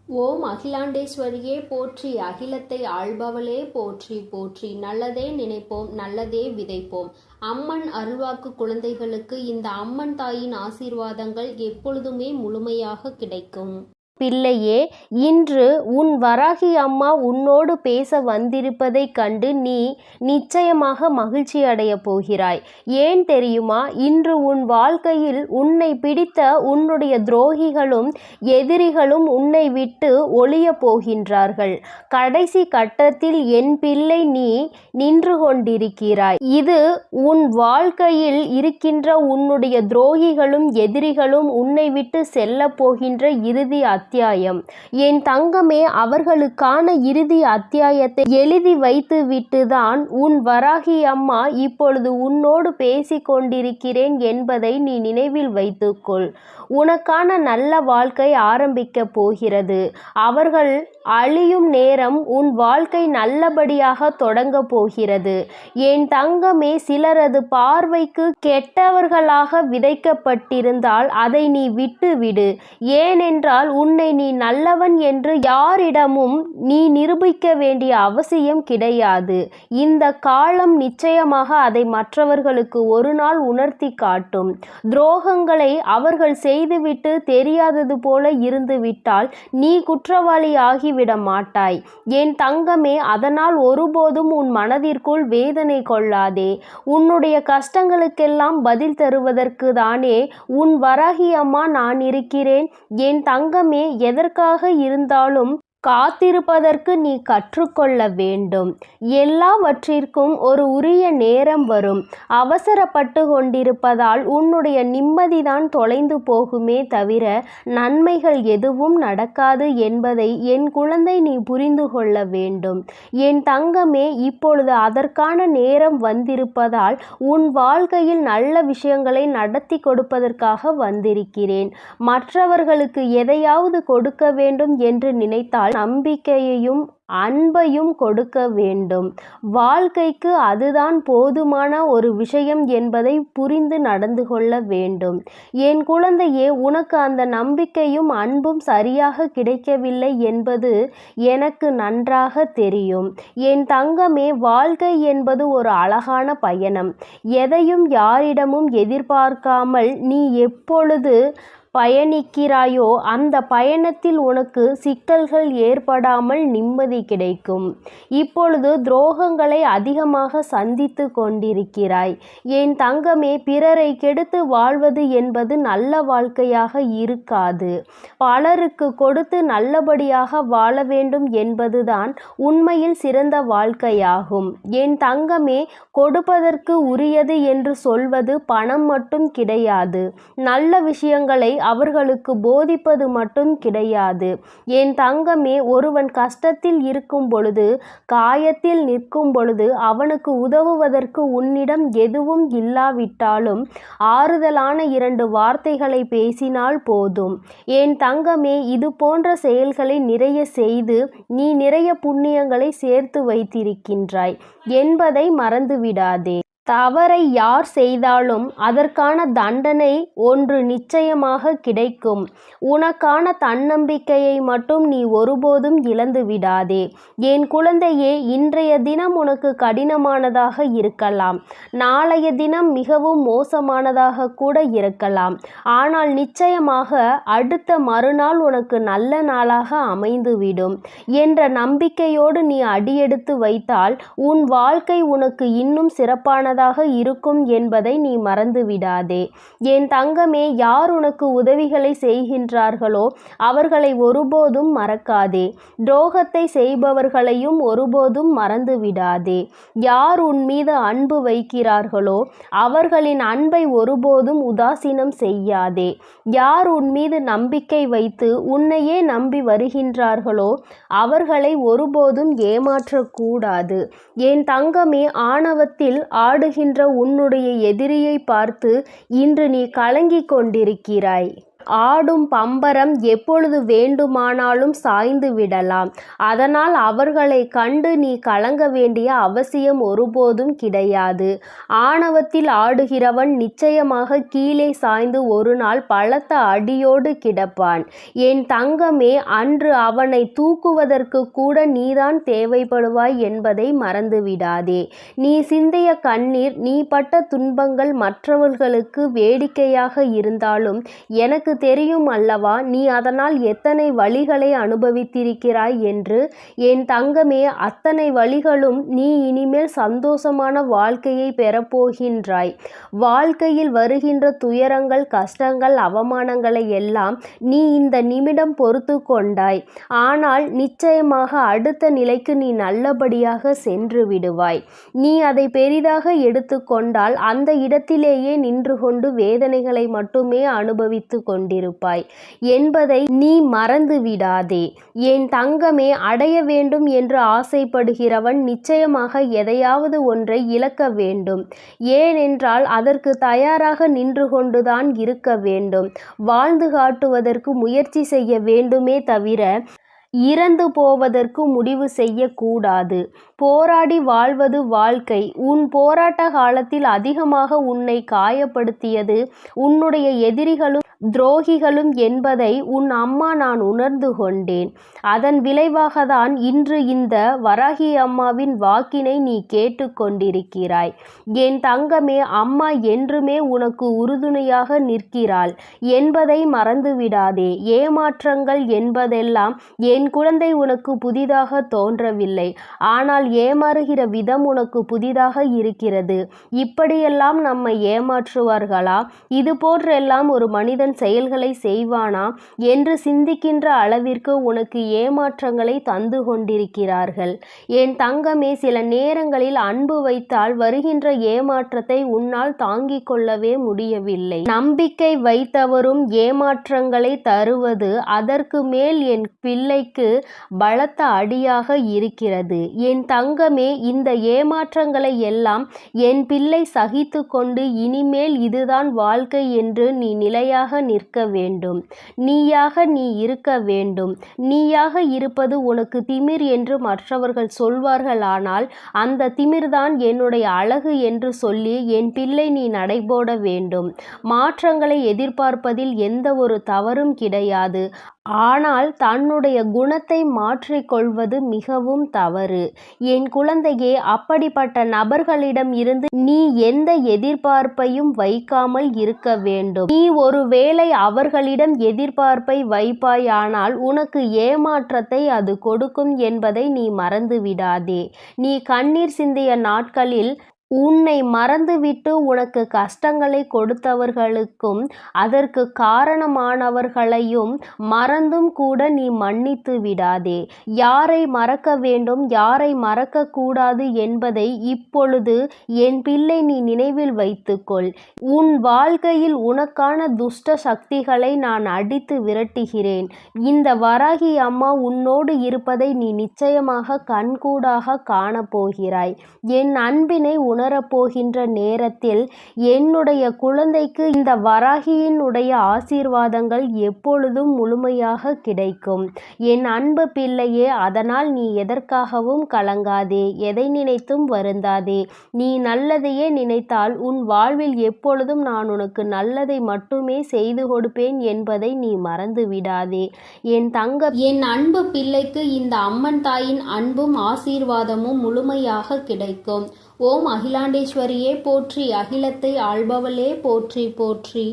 ஓம் அகிலாண்டேஸ்வரியே போற்றி, அகிலத்தை ஆள்பவளே போற்றி போற்றி. நல்லதே நினைப்போம், நல்லதே விதைப்போம். அம்மன் அருள்வாக்கு குழந்தைகளுக்கு இந்த அம்மன் தாயின் ஆசீர்வாதங்கள் எப்பொழுதுமே முழுமையாக கிடைக்கும். பிள்ளையே, இன்று உன் வராகி அம்மா உன்னோடு பேச வந்திருப்பதைக் கண்டு நீ நிச்சயமாக மகிழ்ச்சி அடையப் போகிறாய். ஏன் தெரியுமா? இன்று உன் வாழ்க்கையில் உன்னை பிடித்த உன்னுடைய துரோகிகளும் எதிரிகளும் உன்னை விட்டு ஒழியப் போகின்றார்கள். கடைசி கட்டத்தில் என் பிள்ளை நீ நின்று கொண்டிருக்கிறாய். இது உன் வாழ்க்கையில் இருக்கின்ற உன்னுடைய துரோகிகளும் எதிரிகளும் உன்னை விட்டு செல்லப் போகின்ற இறுதி அத்தியாயம். என் தங்கமே, அவர்களுக்கான இறுதி அத்தியாயத்தை எழுதி வைத்து விட்டுதான் உன் வராகி அம்மா இப்பொழுது உன்னோடு பேசிக் கொண்டிருக்கிறேன் என்பதை நீ நினைவில் வைத்துக்கொள். உனக்கான நல்ல வாழ்க்கை ஆரம்பிக்கப் போகிறது. அவர்கள் அழியும் நேரம் உன் வாழ்க்கை நல்லபடியாக தொடங்க போகிறது. என் தங்கமே, சிலரது பார்வைக்கு கெட்டவர்களாக விதைக்கப்பட்டிருந்தால் அதை நீ விட்டுவிடு. ஏனென்றால் உன்னை நீ நல்லவன் என்று யாரிடமும் நீ நிரூபிக்க வேண்டிய அவசியம் கிடையாது. இந்த காலம் நிச்சயமாக அதை மற்றவர்களுக்கு ஒரு நாள் உணர்த்தி காட்டும். துரோகங்களை அவர்கள் செய்துவிட்டு தெரியாதது போல இருந்துவிட்டால் நீ குற்றவாளி ஆகிவிட மாட்டாய். என் தங்கமே, அதனால் ஒருபோதும் உன் மனதிற்குள் வேதனை கொள்ளாதே. உன்னுடைய கஷ்டங்களுக்கெல்லாம் பதில் தருவதற்கு தானே உன் வராகி அம்மா நான் இருக்கிறேன். என் தங்கமே, எதற்காக இருந்தாலும் காத்திருப்பதற்கு நீ கற்றுக்கொள்ள வேண்டும். எல்லாவற்றிற்கும் ஒரு உரிய நேரம் வரும். அவசரப்பட்டு கொண்டிருப்பதால் உன்னுடைய நிம்மதிதான் தொலைந்து போகுமே தவிர நன்மைகள் எதுவும் நடக்காது என்பதை என் குழந்தை நீ புரிந்து கொள்ள வேண்டும். என் தங்கமே, இப்பொழுது அதற்கான நேரம் வந்திருப்பதால் உன் வாழ்க்கையில் நல்ல விஷயங்களை நடத்தி கொடுப்பதற்காக வந்திருக்கிறேன். மற்றவர்களுக்கு எதையாவது கொடுக்க வேண்டும் என்று நினைத்தால் நம்பிக்கையையும் அன்பையும் கொடுக்க வேண்டும். வாழ்க்கைக்கு அதுதான் போதுமான ஒரு விஷயம் என்பதை புரிந்து நடந்து கொள்ள வேண்டும். என் குழந்தையே, உனக்கு அந்த நம்பிக்கையும் அன்பும் சரியாக கிடைக்கவில்லை என்பது எனக்கு நன்றாக தெரியும். என் தங்கமே, வாழ்க்கை என்பது ஒரு அழகான பயணம். எதையும் யாரிடமும் எதிர்பார்க்காமல் நீ எப்பொழுது பயணிக்கிறாயோ அந்த பயணத்தில் உனக்கு சிக்கல்கள் ஏற்படாமல் நிம்மதி கிடைக்கும். இப்பொழுது துரோகங்களை அதிகமாக சந்தித்து கொண்டிருக்கிறாய். என் தங்கமே, பிறரை கெடுத்து வாழ்வது என்பது நல்ல வாழ்க்கையாக இருக்காது. பலருக்கு கொடுத்து நல்லபடியாக வாழ வேண்டும் என்பதுதான் உண்மையில் சிறந்த வாழ்க்கையாகும். என் தங்கமே, கொடுப்பதற்கு உரியது என்று சொல்வது பணம் மட்டும் கிடையாது. நல்ல விஷயங்களை அவர்களுக்கு போதிப்பது மட்டும் கிடையாது. என் தங்கமே, ஒருவன் கஷ்டத்தில் இருக்கும் பொழுது, காயத்தில் நிற்கும் பொழுது அவனுக்கு உதவுவதற்கு உன்னிடம் எதுவும் இல்லாவிட்டாலும் ஆறுதலான 2 வார்த்தைகளை பேசினால் போதும். என் தங்கமே, இது போன்ற செயல்களை நிறைய செய்து நீ நிறைய புண்ணியங்களை சேர்த்து வைத்திருக்கின்றாய் என்பதை மறந்துவிடாதே. தவறை யார் செய்தாலும் அதற்கான தண்டனை ஒன்று நிச்சயமாக கிடைக்கும். உனக்கான தன்னம்பிக்கையை மட்டும் நீ ஒருபோதும் இழந்து விடாதே. என் குழந்தையே, இன்றைய தினம் உனக்கு கடினமானதாக இருக்கலாம். நாளைய தினம் மிகவும் மோசமானதாக கூட இருக்கலாம். ஆனால் நிச்சயமாக அடுத்த மறுநாள் உனக்கு நல்ல நாளாக அமைந்துவிடும் என்ற நம்பிக்கையோடு நீ அடியெடுத்து வைத்தால் உன் வாழ்க்கை உனக்கு இன்னும் சிறப்பான இருக்கும் என்பதை நீ மறந்துவிடாதே. என் தங்கமே, யார் உனக்கு உதவிகளை செய்கின்றார்களோ அவர்களை ஒருபோதும் மறக்காதே. துரோகத்தை செய்பவர்களையும் ஒருபோதும் மறந்துவிடாதே. யார் உன் மீது அன்பு வைக்கிறார்களோ அவர்களின் அன்பை ஒருபோதும் உதாசீனம் செய்யாதே. யார் உன் மீது நம்பிக்கை வைத்து உன்னையே நம்பி வருகின்றார்களோ அவர்களை ஒருபோதும் ஏமாற்றக்கூடாது. என் தங்கமே, ஆணவத்தில் ஆடுகின்ற உன்னுடைய எதிரியை பார்த்து இன்று நீ கலங்கிக் கொண்டிருக்கிறாய். ஆடும் பம்பரம் எப்பொழுது வேண்டுமானாலும் சாய்ந்து விடலாம். அதனால் அவர்களை கண்டு நீ கலங்க வேண்டிய அவசியம் ஒருபோதும் கிடையாது. ஆணவத்தில் ஆடுகிறவன் நிச்சயமாக கீழே சாய்ந்து ஒரு நாள் பலத்த அடியோடு கிடப்பான். என் தங்கமே, அன்று அவனை தூக்குவதற்கு கூட நீதான் தேவைப்படுவாய் என்பதை மறந்துவிடாதே. நீ சிந்திய கண்ணீர், நீ பட்ட துன்பங்கள் மற்றவர்களுக்கு வேடிக்கையாக இருந்தாலும் எனக்கு தெரியும் அல்லவா நீ அதனால் எத்தனை வலிகளை அனுபவித்திருக்கிறாய் என்று. என் தங்கமே, அத்தனை வலிகளும் நீ இனிமேல் சந்தோஷமான வாழ்க்கையை பெறப்போகின்றாய். வாழ்க்கையில் வருகின்ற துயரங்கள், கஷ்டங்கள், அவமானங்களை எல்லாம் நீ இந்த நிமிடம் பொறுத்து கொண்டாய். ஆனால் நிச்சயமாக அடுத்த நிலைக்கு நீ நல்லபடியாக சென்று விடுவாய். நீ அதை பெரிதாக எடுத்துக்கொண்டால் அந்த இடத்திலேயே நின்று கொண்டு வேதனைகளை மட்டுமே அனுபவித்து கொண்டிருப்பாய் என்பதை நீ மறந்து விடாதே. என் தங்கமே, அடைய வேண்டும் என்று ஆசைப்படுகிறவன் நிச்சயமாக எதையாவது ஒன்றை இழக்க வேண்டும். ஏனென்றால் அதற்கு தயாராக நின்று கொண்டுதான் இருக்க வேண்டும். வாழ்ந்து காட்டுவதற்கு முயற்சி செய்ய வேண்டுமே தவிர இறந்து போவதற்கு முடிவு செய்யக்கூடாது. போராடி வாழ்வது வாழ்க்கை. உன் போராட்ட காலத்தில் அதிகமாக உன்னை காயப்படுத்தியது உன்னுடைய எதிரிகளும் துரோகிகளும் என்பதை உன் அம்மா நான் உணர்ந்து கொண்டேன். அதன் விளைவாக தான் இன்று இந்த வராகி அம்மாவின் வாக்கினை நீ கேட்டு கொண்டிருக்கிறாய். என் தங்கமே, அம்மா என்றுமே உனக்கு உறுதுணையாக நிற்கிறாள் என்பதை மறந்துவிடாதே. ஏமாற்றங்கள் என்பதெல்லாம் என் குழந்தை உனக்கு புதிதாக தோன்றவில்லை. ஆனால் ஏமாறுகிற விதம் உனக்கு புதிதாக இருக்கிறது. இப்படியெல்லாம் நம்மை ஏமாற்றுவார்களா? இது போன்றெல்லாம் ஒரு மனிதன் செயல்களை செய்வானா என்று சிந்திக்கின்ற அளவிற்கு உனக்கு ஏமாற்றங்களை தந்து கொண்டிருக்கிறார்கள். என் தங்கமே, சில நேரங்களில் அன்பு வைத்தால் வருகின்ற ஏமாற்றத்தை உன்னால் தாங்கிக் கொள்ளவே முடியவில்லை. நம்பிக்கை வைத்தவரும் ஏமாற்றங்களை தருவது அதற்கு மேல் என் பிள்ளைக்கு பலத்த அடியாக இருக்கிறது. என் தங்கமே, இந்த ஏமாற்றங்களை எல்லாம் என் பிள்ளை சகித்து கொண்டு இனிமேல் இதுதான் வாழ்க்கை என்று நீ நிலையாக நிற்க வேண்டும். நீயாக நீ இருக்க வேண்டும். நீயாக இருப்பது உனக்கு திமிர் என்று மற்றவர்கள் சொல்வார்கள். ஆனால் அந்த திமிர்தான் என்னுடைய அழகு என்று சொல்லி என் பிள்ளை நீ நடைபோட வேண்டும். மாற்றங்களை எதிர்பார்ப்பதில் எந்த ஒரு தவறும் கிடையாது. ஆனால் தன்னுடைய குணத்தை மாற்றிக்கொள்வது மிகவும் தவறு. என் குழந்தையே, அப்படிப்பட்ட நபர்களிடம் இருந்து நீ எந்த எதிர்பார்ப்பையும் வைக்காமல் இருக்க வேண்டும். நீ ஒருவேளை அவர்களிடம் எதிர்பார்ப்பை வைப்பாயானால் உனக்கு ஏமாற்றத்தை அது கொடுக்கும் என்பதை நீ மறந்து விடாதே. நீ கண்ணீர் சிந்திய நாட்களில் உன்னை மறந்துவிட்டு உனக்கு கஷ்டங்களை கொடுத்தவர்களுக்கும் அதற்கு காரணமானவர்களையும் மறந்தும் கூட நீ மன்னித்து விடாதே. யாரை மறக்க வேண்டும், யாரை மறக்கக்கூடாது என்பதை இப்பொழுது என் பிள்ளை நீ நினைவில் வைத்துக்கொள். உன் வாழ்க்கையில் உனக்கான துஷ்ட சக்திகளை நான் அடித்து விரட்டுகிறேன். இந்த வராகி அம்மா உன்னோடு இருப்பதை நீ நிச்சயமாக கண்கூடாக காணப்போகிறாய். என் அன்பினை உணரப்போகின்ற நேரத்தில் என்னுடைய குழந்தைக்கு இந்த வராகியினுடைய ஆசீர்வாதங்கள் எப்பொழுதும் முழுமையாக கிடைக்கும். என் அன்பு பிள்ளையே, அதனால் நீ எதற்காகவும் கலங்காதே, எதை நினைத்தும் வருந்தாதே. நீ நல்லதையே நினைத்தால் உன் வாழ்வில் எப்பொழுதும் நான் உனக்கு நல்லதை மட்டுமே செய்து கொடுப்பேன் என்பதை நீ மறந்து விடாதே. என் அன்பு பிள்ளைக்கு இந்த அம்மன் தாயின் அன்பும் ஆசீர்வாதமும் முழுமையாக கிடைக்கும். ஓம் அகிலாண்டேஸ்வரியே போற்றி, அகிலத்தை ஆள்பவளே போற்றி போற்றி.